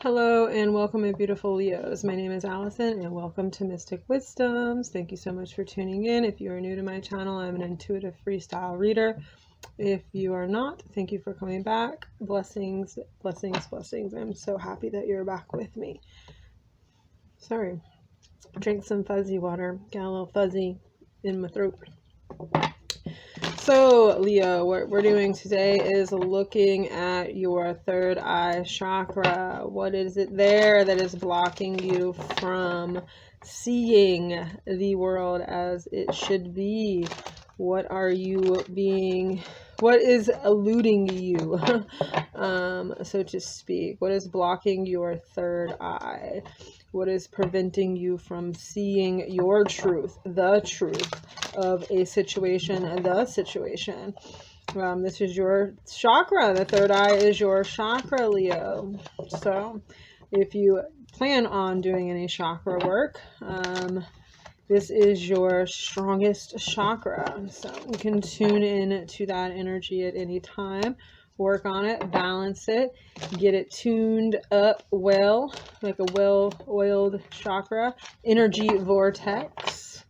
Hello and welcome, my beautiful Leos. My name is Allison and welcome to Mystic Wisdoms. Thank you so much for tuning in. If you are new to my channel, I'm an intuitive freestyle reader. If you are not, thank you for coming back. Blessings, blessings, blessings. I'm so happy that you're back with me. Sorry, drink some fuzzy water. Got a little fuzzy in my throat. So, Leo, what we're doing today is looking at your third eye chakra. What is it there that is blocking you from seeing the world as it should be? What is eluding you, so to speak? What is blocking your third eye? What is preventing you from seeing your truth, the truth of a situation, the situation? This is your chakra. The third eye is your chakra, Leo. So if you plan on doing any chakra work, this is your strongest chakra. So you can tune in to that energy at any time. Work on it, balance it, get it tuned up well, like a well-oiled chakra. Energy vortex.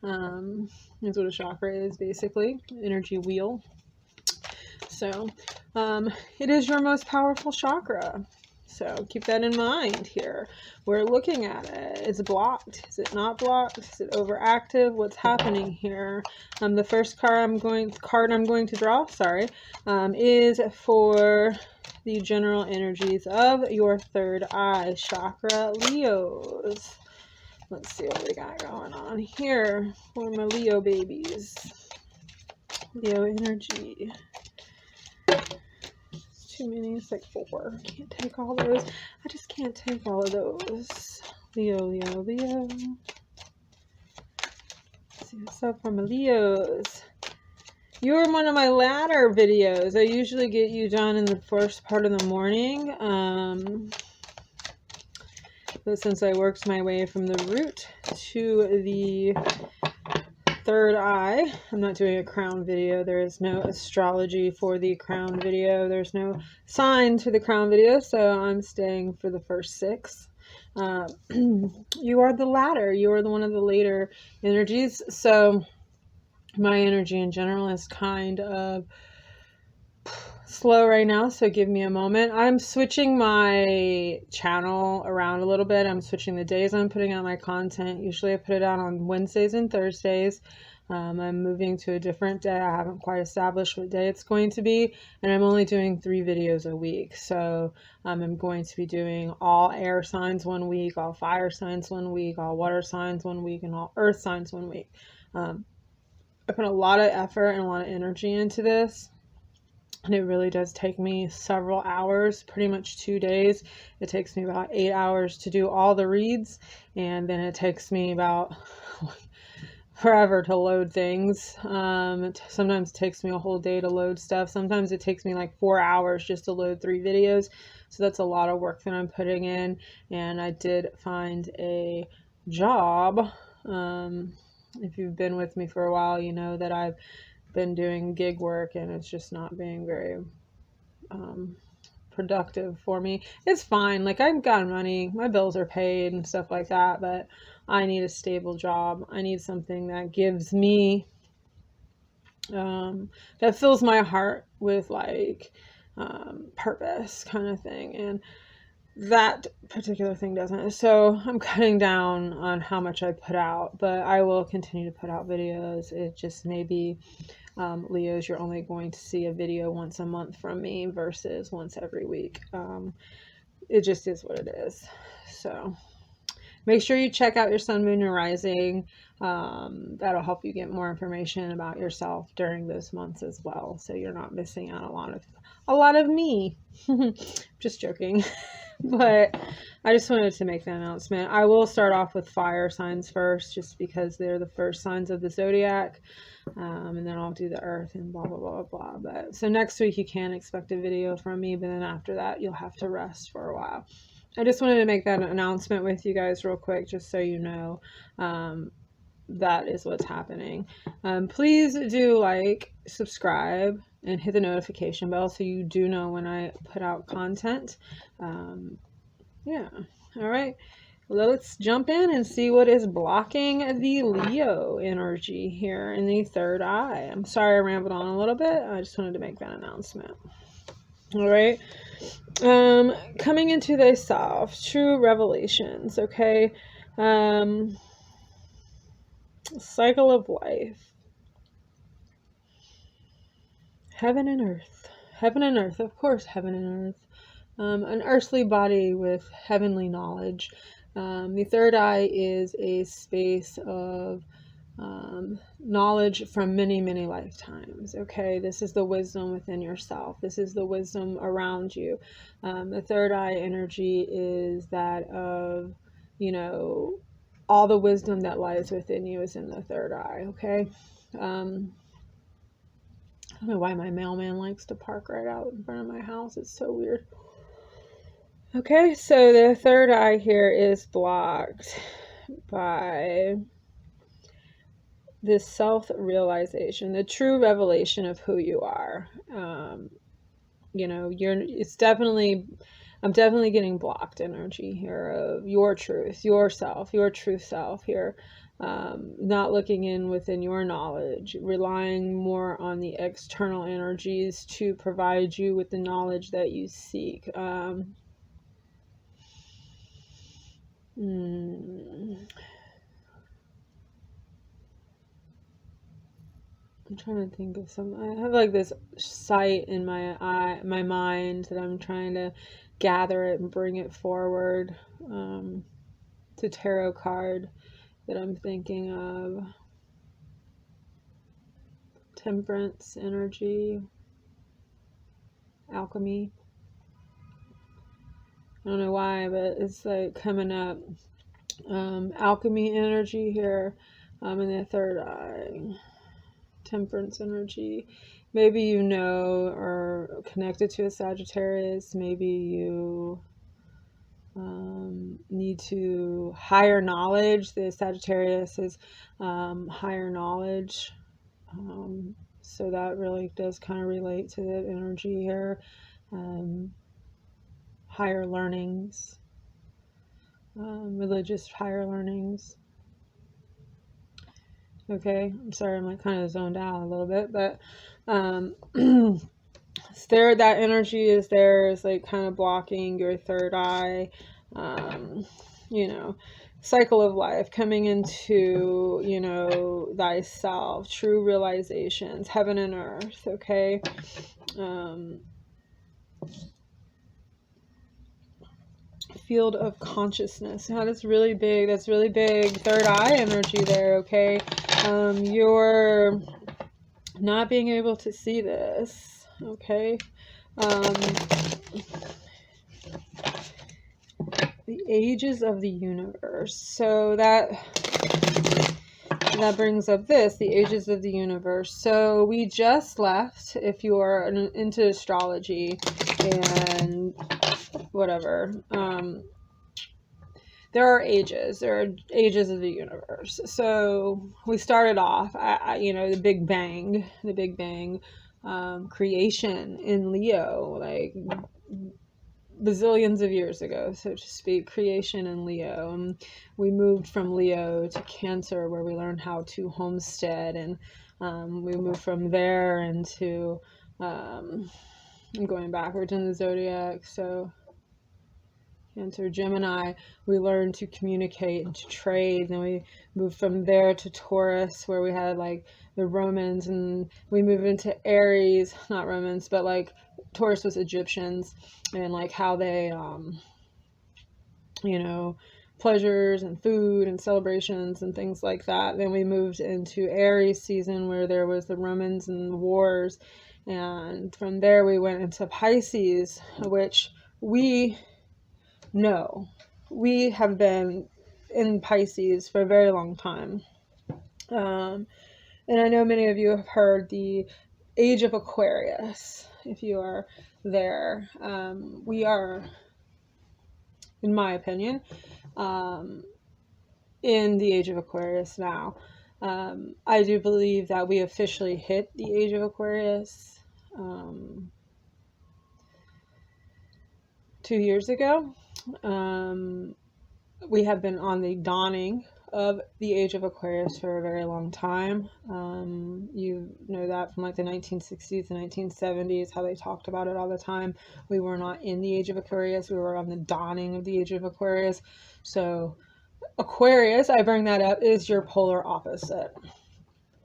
That's what a chakra is, basically. Energy wheel. So it is your most powerful chakra. So keep that in mind here. We're looking at it. It's blocked. Is it not blocked? Is it overactive? What's happening here? The first card I'm going to draw, is for the general energies of your third eye chakra, Leos. Let's see what we got going on here for my Leo babies. Leo energy. Too many. It's like 4. Can't take all those. I just can't take all of those. Leo. Let's see what's up from Leos. You're in one of my ladder videos. I usually get you done in the first part of the morning. But since I worked my way from the root to the third eye, I'm not doing a crown video. There is no astrology for the crown video. There's no sign to the crown video, so I'm staying for the first 6. You are the ladder. You are one of the later energies. So my energy in general is kind of slow right now, so give me a moment. I'm switching my channel around a little bit. I'm switching the days I'm putting out my content. Usually I put it out on Wednesdays and Thursdays. I'm moving to a different day. I haven't quite established what day it's going to be, and I'm only doing 3 videos a week. So I'm going to be doing all air signs one week, all fire signs one week, all water signs one week, and all earth signs one week. I put a lot of effort and a lot of energy into this. And it really does take me several hours, pretty much 2 days. It takes me about 8 hours to do all the reads. And then it takes me about forever to load things. Sometimes it takes me a whole day to load stuff. Sometimes it takes me like 4 hours just to load 3 videos. So that's a lot of work that I'm putting in. And I did find a job. If you've been with me for a while, you know that I've been doing gig work and it's just not being very productive for me. It's fine, like I've got money, my bills are paid and stuff like that, but I need a stable job. I need something that gives me that fills my heart with like purpose kind of thing, and that particular thing doesn't. So I'm cutting down on how much I put out, but I will continue to put out videos. It just may be Leos, you're only going to see a video once a month from me versus once every week. It just is what it is. So make sure you check out your sun, moon, and rising. That'll help you get more information about yourself during those months as well, so you're not missing out a lot of me. Just joking. But I just wanted to make that announcement. I will start off with fire signs first, just because they're the first signs of the zodiac. And then I'll do the earth and blah, blah, blah, blah. But so next week you can expect a video from me, but then after that you'll have to rest for a while. I just wanted to make that announcement with you guys real quick, just so you know. That is what's happening. Please do like, subscribe, and hit the notification bell so you do know when I put out content. Yeah. All right. Let's jump in and see what is blocking the Leo energy here in the third eye. I'm sorry I rambled on a little bit. I just wanted to make that announcement. All right. Coming into thyself, true revelations, okay? Cycle of life. Heaven and earth. Heaven and earth, of course, heaven and earth. An earthly body with heavenly knowledge. The third eye is a space of knowledge from many, many lifetimes. Okay, this is the wisdom within yourself. This is the wisdom around you. The third eye energy is that of, you know, all the wisdom that lies within you is in the third eye. Okay. I don't know why my mailman likes to park right out in front of my house. It's so weird. Okay, so the third eye here is blocked by this self-realization, the true revelation of who you are. You know, I'm definitely getting blocked energy here of your truth, yourself, your true self here. Not looking in within your knowledge, relying more on the external energies to provide you with the knowledge that you seek. I'm trying to think of some. I have like this sight in my mind that I'm trying to gather it and bring it forward. To tarot card that I'm thinking of. Temperance energy, alchemy. I don't know why, but it's like coming up. Alchemy energy here in the third eye. Temperance energy. Maybe you know or connected to a Sagittarius. Maybe you need to higher knowledge. The Sagittarius is higher knowledge. So that really does kind of relate to the energy here. Higher learnings, religious higher learnings. Okay, I'm sorry, I'm like kind of zoned out a little bit, but there, that energy is there, is like kind of blocking your third eye. You know, cycle of life, coming into, you know, thyself, true realizations, heaven and earth. Okay. Field of consciousness. Now that's really big. That's really big. Third eye energy there. Okay. You're not being able to see this. Okay. The ages of the universe. So that brings up this, the ages of the universe. So we just left, if you are into astrology and whatever, there are ages of the universe. So we started off, you know, the Big Bang, creation in Leo, like bazillions of years ago, so to speak, creation in Leo. And we moved from Leo to Cancer, where we learned how to homestead, and we moved from there into I'm going backwards in the zodiac, so Cancer, Gemini, we learned to communicate and to trade. Then we moved from there to Taurus, where we had like the Romans, and we moved into Aries, not Romans, but like Taurus was Egyptians, and like how they, you know, pleasures and food and celebrations and things like that. Then we moved into Aries season, where there was the Romans and the wars. And from there we went into Pisces, which no, we have been in Pisces for a very long time. And I know many of you have heard the age of Aquarius, if you are there. We are, in my opinion, in the age of Aquarius now. I do believe that we officially hit the age of Aquarius 2 years ago. We have been on the dawning of the age of Aquarius for a very long time. You know that from like the 1960s and 1970s, how they talked about it all the time. We were not in the age of Aquarius. We were on the dawning of the age of Aquarius. So Aquarius, I bring that up, is your polar opposite.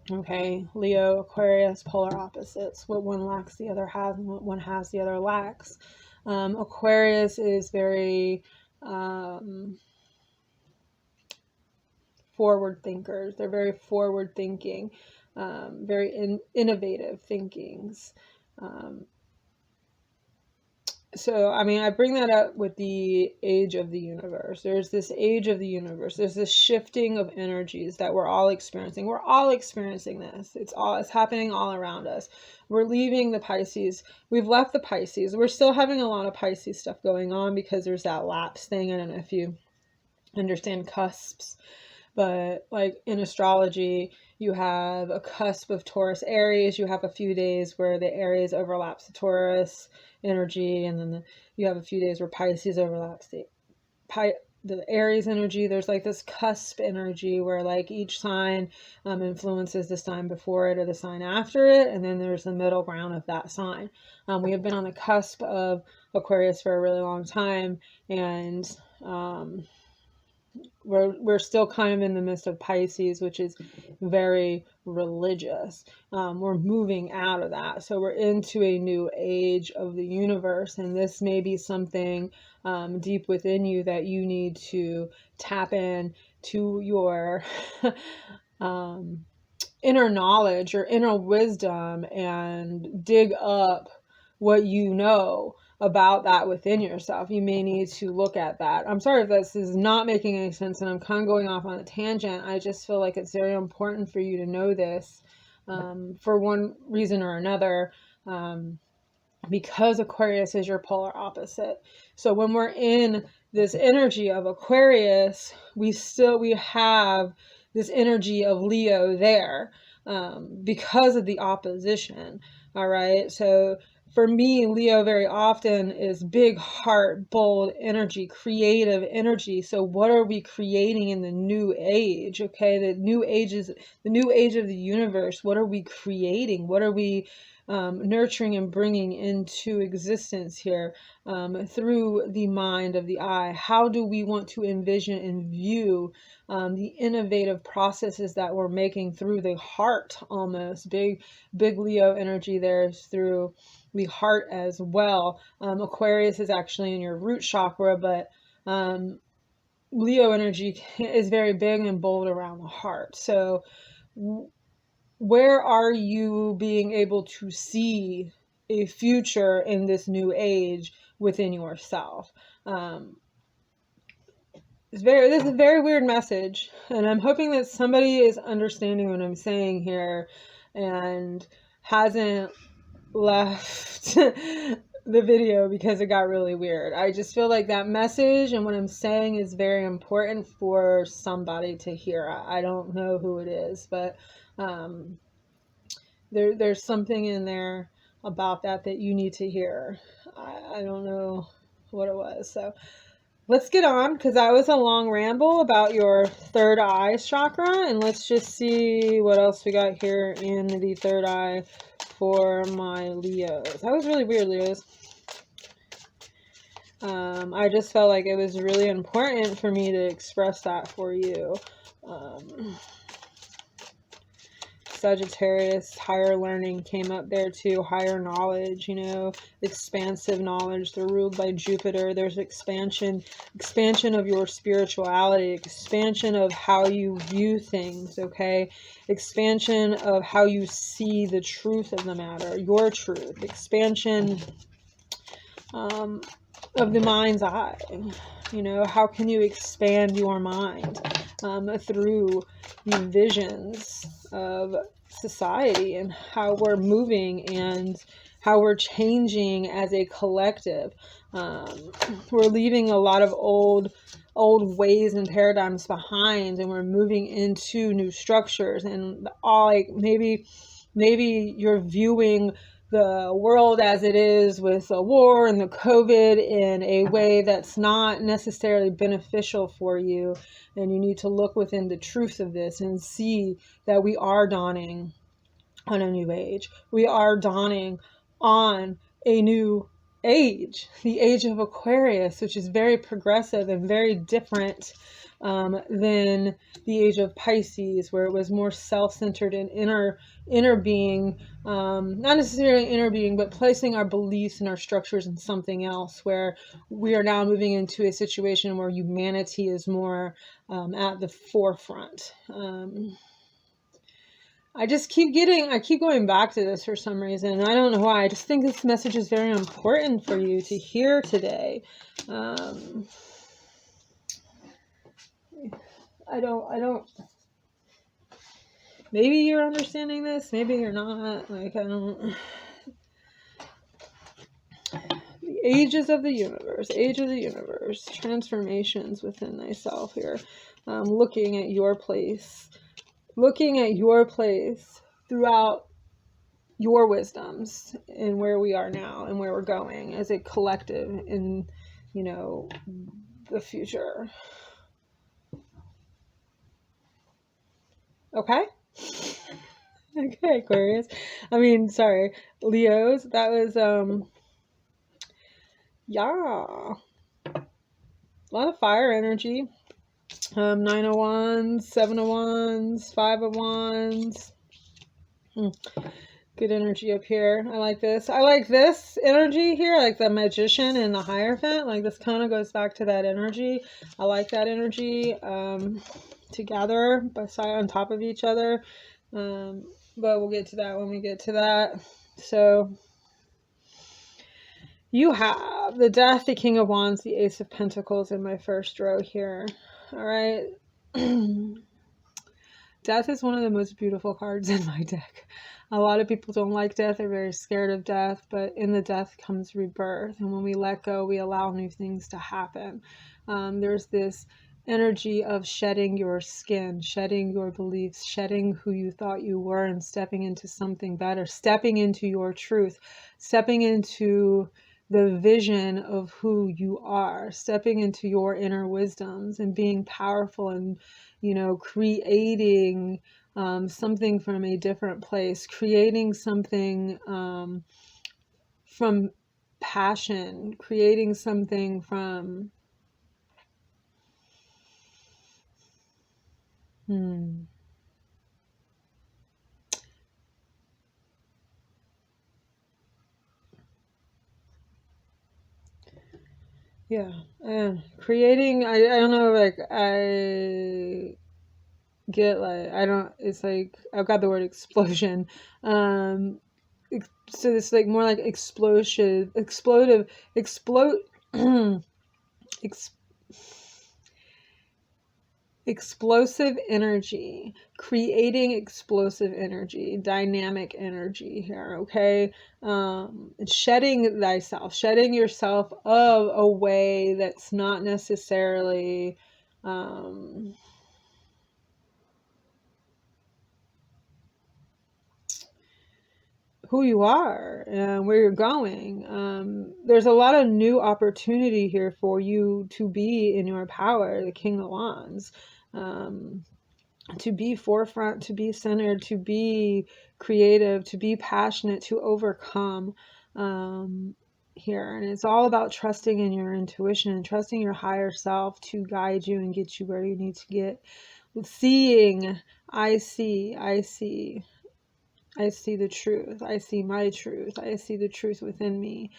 Okay, Leo, Aquarius, polar opposites. What one lacks, the other has, and what one has, the other lacks. Aquarius is very forward thinkers. They're very forward thinking, very innovative thinkings. So, I mean, I bring that up with the age of the universe. There's this age of the universe. There's this shifting of energies that we're all experiencing. We're all experiencing this. It's happening all around us. We're leaving the Pisces. We've left the Pisces. We're still having a lot of Pisces stuff going on because there's that lapse thing. I don't know if you understand cusps, but like in astrology, you have a cusp of Taurus Aries. You have a few days where the Aries overlaps the Taurus energy, and then you have a few days where Pisces overlaps the Aries energy. There's like this cusp energy where like each sign influences the sign before it or the sign after it, and then there's the middle ground of that sign. We have been on the cusp of Aquarius for a really long time, and we're still kind of in the midst of Pisces, which is very religious. We're moving out of that. So we're into a new age of the universe. And this may be something deep within you that you need to tap in to your inner knowledge or inner wisdom and dig up what you know about that within yourself. You may need to look at that. I'm sorry if this is not making any sense and I'm kind of going off on a tangent. I just feel like it's very important for you to know this for one reason or another, because Aquarius is your polar opposite. So when we're in this energy of Aquarius, we have this energy of Leo there because of the opposition. All right. So for me, Leo very often is big heart, bold energy, creative energy. So what are we creating in the new age? Okay, the new age is the new age of the universe. What are we creating? What are we nurturing and bringing into existence here through the mind of the eye? How do we want to envision and view the innovative processes that we're making through the heart? Almost big Leo energy there is through the heart as well. Aquarius is actually in your root chakra, but Leo energy is very big and bold around the heart. So where are you being able to see a future in this new age within yourself? This is a very weird message, and I'm hoping that somebody is understanding what I'm saying here and hasn't left the video because it got really weird. I just feel like that message and what I'm saying is very important for somebody to hear. I don't know who it is, but there's something in there about that you need to hear. I don't know what it was. So let's get on, because that was a long ramble about your third eye chakra, and let's just see what else we got here in the third eye for my Leos. That was really weird, Leos. I just felt like it was really important for me to express that for you. Sagittarius, higher learning came up there too, higher knowledge, expansive knowledge. They're ruled by Jupiter. There's expansion of your spirituality, expansion of how you view things, okay? Expansion of how you see the truth of the matter, your truth, expansion of the mind's eye. How can you expand your mind through the visions of society and how we're moving and how we're changing as a collective. We're leaving a lot of old ways and paradigms behind, and we're moving into new structures, and all maybe you're viewing the world as it is with the war and the COVID in a way that's not necessarily beneficial for you. And you need to look within the truth of this and see that we are dawning on a new age. We are dawning on a new age, the age of Aquarius, which is very progressive and very different than the age of Pisces, where it was more self-centered and inner being, not necessarily inner being, but placing our beliefs and our structures in something else, where we are now moving into a situation where humanity is more at the forefront. I keep going back to this for some reason. I don't know why. I just think this message is very important for you to hear today. I don't, maybe you're understanding this, maybe you're not. Like, I don't, the ages of the universe, age of the universe, transformations within thyself here. Looking at your place throughout your wisdoms and where we are now and where we're going as a collective in, the future. Okay? Okay, Aquarius. Sorry, Leos. That was, yeah. A lot of fire energy. 9 of Wands, 7 of Wands, 5 of Wands. Good energy up here. I like this. I like this energy here. I like the Magician and the Hierophant. Like, this kind of goes back to that energy. I like that energy together, on top of each other. But we'll get to that when we get to that. So you have the Death, the King of Wands, the Ace of Pentacles in my first row here. All right. Death is one of the most beautiful cards in my deck. A lot of people don't like death. They're very scared of death, but in the death comes rebirth. And when we let go, we allow new things to happen. There's this energy of shedding your skin, shedding your beliefs, shedding who you thought you were and stepping into something better, stepping into your truth, stepping into the vision of who you are, stepping into your inner wisdoms and being powerful and, creating something from a different place, creating something from passion, creating something from creating, I don't know, like, I get, like, I don't, it's like, I've got the word explosion. So it's like more like explosive, explosive energy, creating explosive energy, dynamic energy here, okay? Shedding thyself, shedding yourself of a way that's not necessarily who you are and where you're going. There's a lot of new opportunity here for you to be in your power, the King of Wands. To be forefront, to be centered, to be creative, to be passionate, to overcome here. And it's all about trusting in your intuition and trusting your higher self to guide you and get you where you need to get. Seeing, I see the truth. I see my truth. I see the truth within me.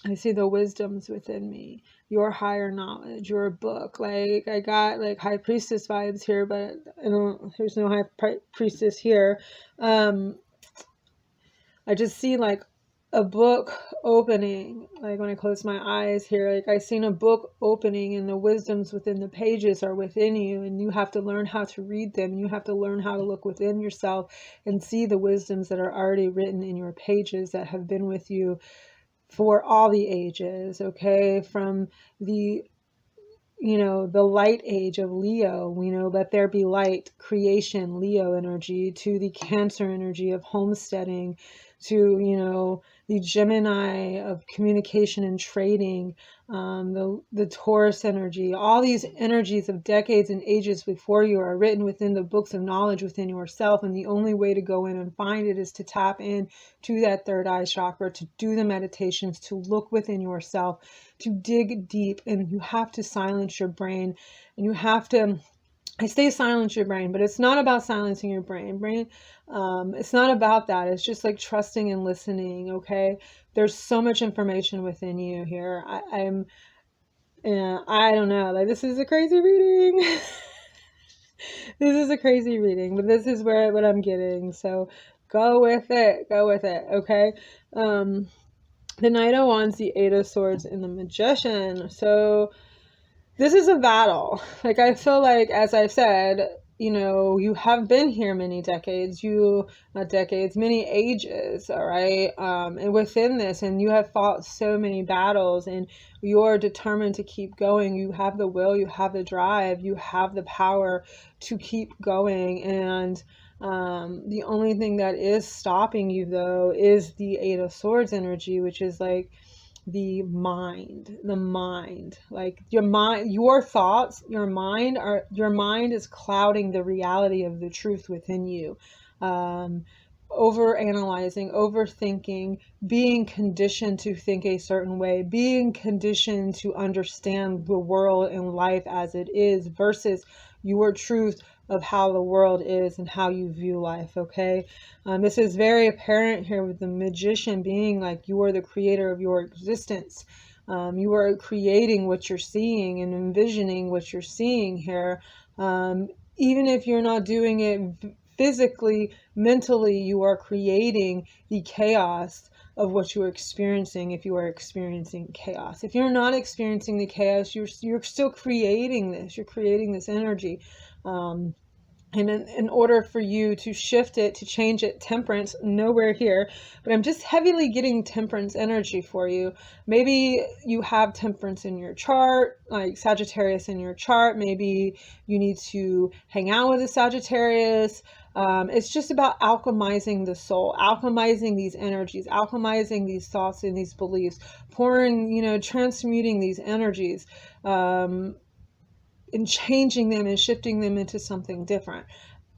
I see the wisdoms within me, your higher knowledge, your book. Like, I got like High Priestess vibes here, but there's no High Priestess here. I just see like a book opening, like when I close my eyes here, like I seen a book opening and the wisdoms within the pages are within you, and you have to learn how to read them. You have to learn how to look within yourself and see the wisdoms that are already written in your pages that have been with you for all the ages, okay? From the the light age of Leo, let there be light, creation, Leo energy, to the Cancer energy of homesteading, to, you know, the Gemini of communication and trading, the Taurus energy. All these energies of decades and ages before you are written within the books of knowledge within yourself, and the only way to go in and find it is to tap in to that third eye chakra, to do the meditations, to look within yourself, to dig deep. And you have to silence your brain, and you have to, I say silence your brain, but it's not about silencing your brain. It's not about that. It's just like trusting and listening. Okay. There's so much information within you here. I don't know, like, this is a crazy reading. This is a crazy reading, but this is what I'm getting. So go with it. Okay. The Knight of Wands, the Eight of Swords, and the Magician. So this is a battle. Like, I feel like, as I've said, you know, you have been here many decades, many ages, all right? And within this, and you have fought so many battles, and you're determined to keep going. You have the will, you have the drive, you have the power to keep going. And the only thing that is stopping you, though, is the Eight of Swords energy, which is like the mind, like your thoughts, your mind is clouding the reality of the truth within you. Over analyzing, overthinking, being conditioned to think a certain way, being conditioned to understand the world and life as it is versus your truth of how the world is and how you view life. Okay. This is very apparent here with the Magician being like, you are the creator of your existence. You are creating what you're seeing and envisioning what you're seeing here. Even if you're not doing it physically, mentally, you are creating the chaos of what you're experiencing. If you are experiencing chaos, if you're not experiencing the chaos, you're still creating this. You're creating this energy. And in order for you to shift it, to change it, Temperance, nowhere here, but I'm just heavily getting Temperance energy for you. Maybe you have Temperance in your chart, like Sagittarius in your chart. Maybe you need to hang out with a Sagittarius. It's just about alchemizing the soul, alchemizing these energies, alchemizing these thoughts and these beliefs, pouring, you know, transmuting these energies. And changing them and shifting them into something different.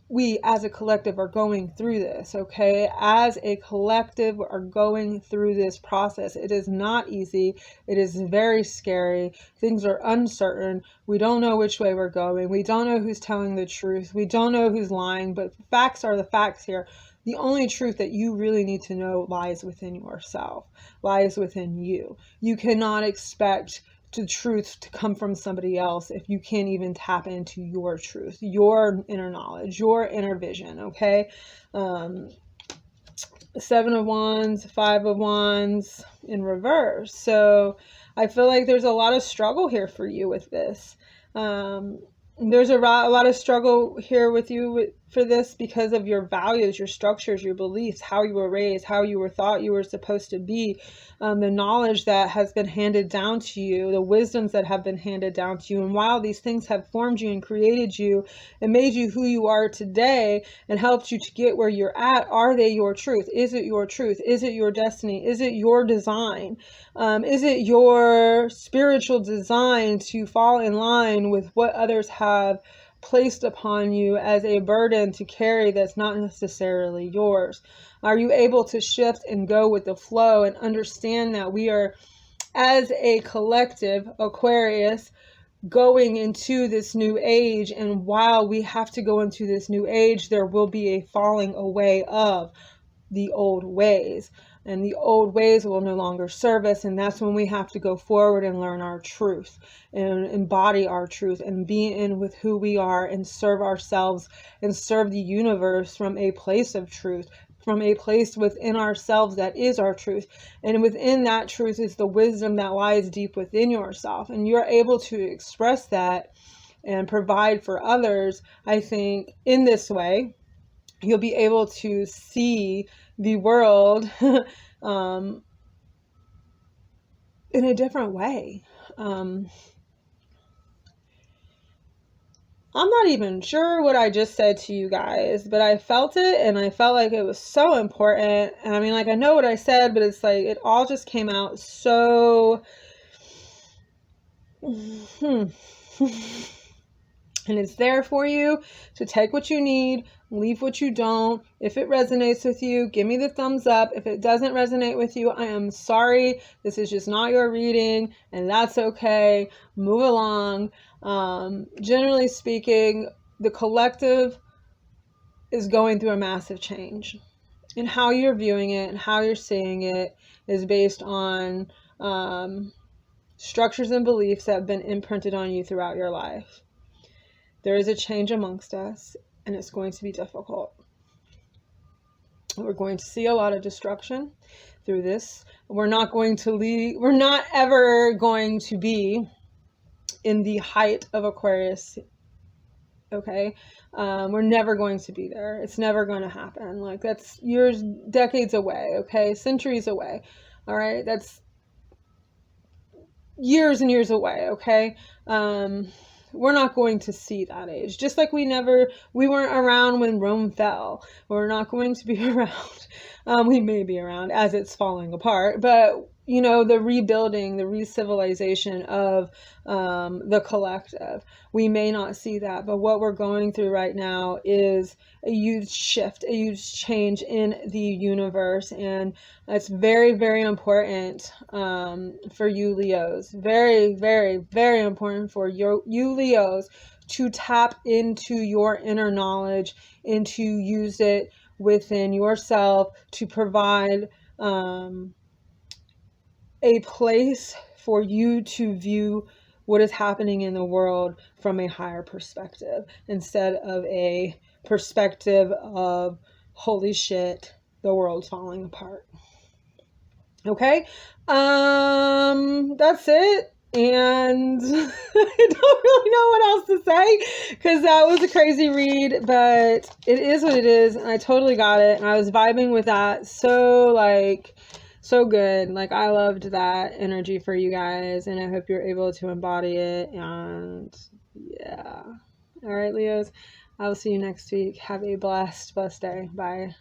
We as a collective are going through this, okay? As a collective are going through this process. It is not easy. It is very scary. Things are uncertain. We don't know which way we're going. We don't know who's telling the truth. We don't know who's lying, but facts are the facts here. The only truth that you really need to know lies within yourself, lies within you. You cannot expect the truth to come from somebody else if you can't even tap into your truth, your inner knowledge, your inner vision. Okay. Seven of Wands, Five of Wands in reverse. So I feel like there's a lot of struggle here for you with this. There's a lot of struggle here with you for this because of your values, your structures, your beliefs, how you were raised, how you were thought you were supposed to be, the knowledge that has been handed down to you, the wisdoms that have been handed down to you. And while these things have formed you and created you and made you who you are today and helped you to get where you're at, are they your truth? Is it your truth? Is it your destiny? Is it your design? Is it your spiritual design to fall in line with what others have placed upon you as a burden to carry that's not necessarily yours? Are you able to shift and go with the flow and understand that we are, as a collective, Aquarius, going into this new age, and while we have to go into this new age, there will be a falling away of the old ways, and the old ways will no longer serve us. And that's when we have to go forward and learn our truth and embody our truth and be in with who we are and serve ourselves and serve the universe from a place of truth, from a place within ourselves that is our truth. And within that truth is the wisdom that lies deep within yourself, and you're able to express that and provide for others. I think in this way you'll be able to see the world in a different way. I'm not even sure what I just said to you guys, but I felt it and I felt like it was so important. And I mean, like, I know what I said, but it's like it all just came out so. And it's there for you to take what you need, leave what you don't. If it resonates with you, give me the thumbs up. If it doesn't resonate with you, I am sorry. This is just not your reading, and that's okay. Move along. Generally speaking, the collective is going through a massive change. And how you're viewing it and how you're seeing it is based on structures and beliefs that have been imprinted on you throughout your life. There is a change amongst us, and it's going to be difficult. We're going to see a lot of destruction through this. We're not ever going to be in the height of Aquarius. Okay? We're never going to be there. It's never going to happen. Like, that's years, decades away, okay? Centuries away. All right? That's years and years away, okay? We're not going to see that age. Just like we weren't around when Rome fell. We're not going to be around. We may be around as it's falling apart, but the rebuilding, the re-civilization of the collective, we may not see that. But what we're going through right now is a huge shift, a huge change in the universe, and it's very, very important for you Leos. Very, very, very important for you Leos to tap into your inner knowledge and to use it within yourself to provide a place for you to view what is happening in the world from a higher perspective instead of a perspective of holy shit, the world's falling apart. Okay, that's it. And I don't really know what else to say because that was a crazy read, but it is what it is, and I totally got it, and I was vibing with that so good. Like, I loved that energy for you guys, and I hope you're able to embody it. And yeah, all right, Leos, I will see you next week. Have a blessed day. Bye.